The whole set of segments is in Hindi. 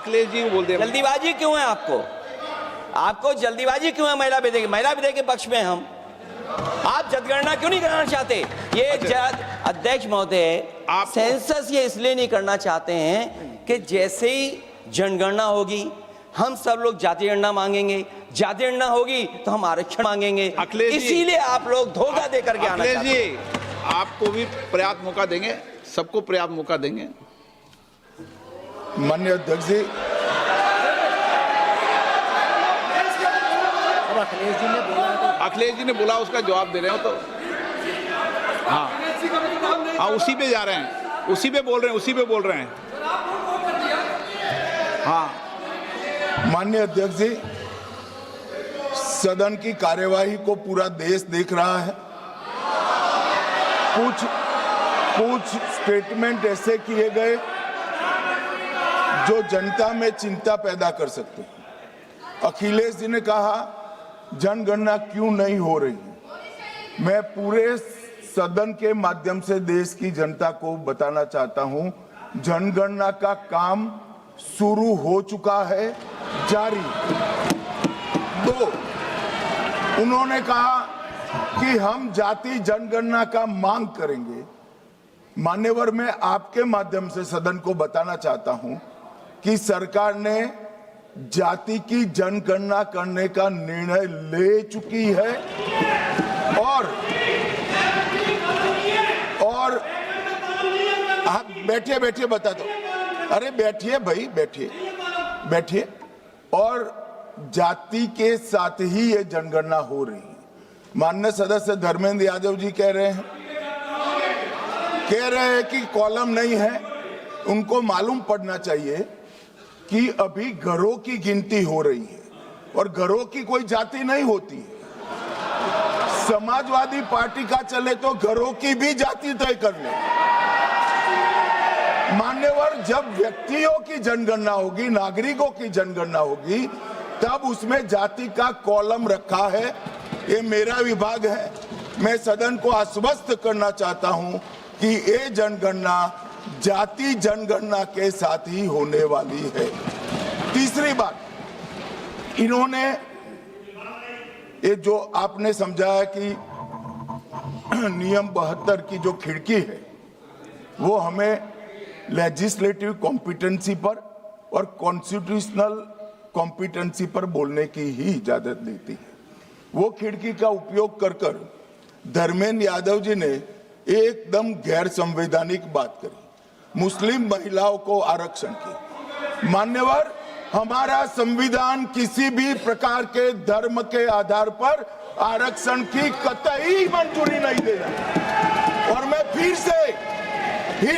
अखिलेश जी बोल दे। जल्दीबाजी क्यों है आपको जल्दीबाजी क्यों है महिला विधेयक के पक्ष में हम? आप जनगणना क्यों नहीं कराना चाहते? ये अध्यक्ष महोदय, सेंसस ये इसलिए नहीं करना चाहते हैं कि जैसे ही जनगणना होगी हम सब लोग जाति गणना मांगेंगे, जाति गणना होगी तो हम आरक्षण मांगेंगे, इसीलिए आप लोग धोखा दे करके आना चाहते हैं। अखिलेश जी, आपको भी पर्याप्त मौका देंगे, सबको पर्याप्त मौका देंगे। माननीय अध्यक्ष जी, अखिलेश जी ने बोला, उसका जवाब दे रहे हो तो हाँ, उसी पे जा रहे हैं, उसी पे बोल रहे हैं। हाँ, माननीय अध्यक्ष जी, सदन की कार्यवाही को पूरा देश देख रहा है। कुछ स्टेटमेंट ऐसे किए गए जो जनता में चिंता पैदा कर सकते हैं। अखिलेश जी ने कहा जनगणना क्यों नहीं हो रही है। मैं पूरे सदन के माध्यम से देश की जनता को बताना चाहता हूं, जनगणना का काम शुरू हो चुका है, जारी। 2, उन्होंने कहा कि हम जाति जनगणना का मांग करेंगे। मान्यवर, मैं आपके माध्यम से सदन को बताना चाहता हूं कि सरकार ने जाति की जनगणना करने का निर्णय ले चुकी है और आप बैठिए बता दो। अरे बैठिए भाई, बैठिए। और जाति के साथ ही ये जनगणना हो रही है। माननीय सदस्य धर्मेंद्र यादव जी कह रहे हैं कि कॉलम नहीं है। उनको मालूम पड़ना चाहिए कि अभी घरों की गिनती हो रही है और घरों की कोई जाति नहीं होती है। समाजवादी पार्टी का चले तो घरों की भी जाति तय कर ले। मान्यवर, जब व्यक्तियों की जनगणना होगी, नागरिकों की जनगणना होगी, तब उसमें जाति का कॉलम रखा है। ये मेरा विभाग है। मैं सदन को आश्वस्त करना चाहता हूं कि ये जनगणना जाति जनगणना के साथ ही होने वाली है। तीसरी बात, इन्होंने ये जो आपने समझाया कि नियम 72 की जो खिड़की है वो हमें लेजिस्लेटिव कॉम्पिटेंसी पर और कॉन्स्टिट्यूशनल कॉम्पिटेंसी पर बोलने की ही इजाजत देती है। वो खिड़की का उपयोग कर धर्मेंद्र यादव जी ने एकदम गैर संवैधानिक बात करी, मुस्लिम महिलाओं को आरक्षण की। मान्यवर, हमारा संविधान किसी भी प्रकार के धर्म के आधार पर आरक्षण की कतई मंजूरी नहीं दे रहा। और मैं फिर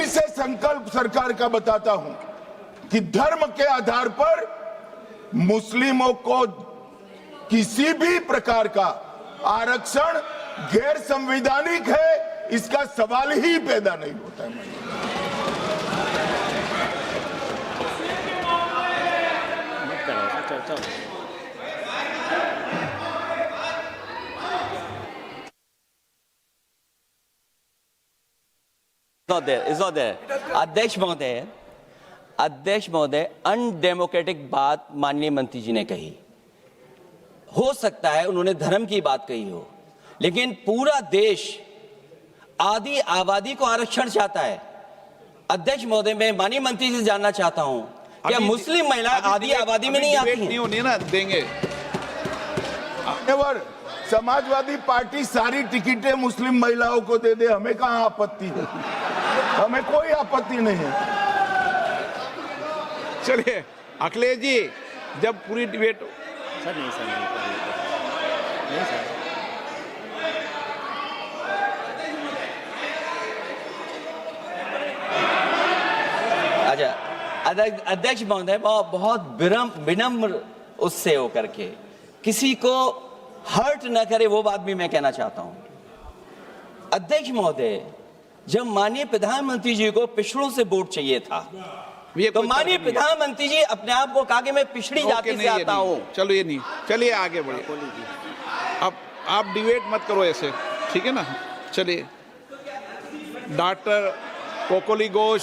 से संकल्प सरकार का बताता हूं कि धर्म के आधार पर मुस्लिमों को किसी भी प्रकार का आरक्षण गैर संवैधानिक है, इसका सवाल ही पैदा नहीं होता है। It's not there. अध्यक्ष महोदय, अनडेमोक्रेटिक बात माननीय मंत्री जी ने कही। हो सकता है उन्होंने धर्म की बात कही हो, लेकिन पूरा देश आदि आबादी को आरक्षण चाहता है। अध्यक्ष महोदय, मैं माननीय मंत्री से जानना चाहता हूं, क्या मुस्लिम महिला आदि आबादी में नहीं आती नहीं होनी ना, देंगे। समाजवादी पार्टी सारी टिकटें मुस्लिम महिलाओं को दे दे, हमें कहां आपत्ति है? हमें कोई आपत्ति नहीं है। चलिए अखिलेश जी, जब पूरी डिबेट नहीं सर। अच्छा, अध्यक्ष महोदय, बहुत विनम्र उससे होकर के किसी को हर्ट न करे, वो बात भी मैं कहना चाहता हूं। अध्यक्ष महोदय, जब माननीय प्रधानमंत्री जी को पिछड़ों से वोट चाहिए था, तो माननीय प्रधानमंत्री जी अपने आप को कहा कि मैं पिछड़ी जाति से आता हूं। चलो ये नहीं, चलिए आगे बढ़िए। अब आप डिबेट मत करो ऐसे, ठीक है ना? चलिए, डॉक्टर कोकोली घोष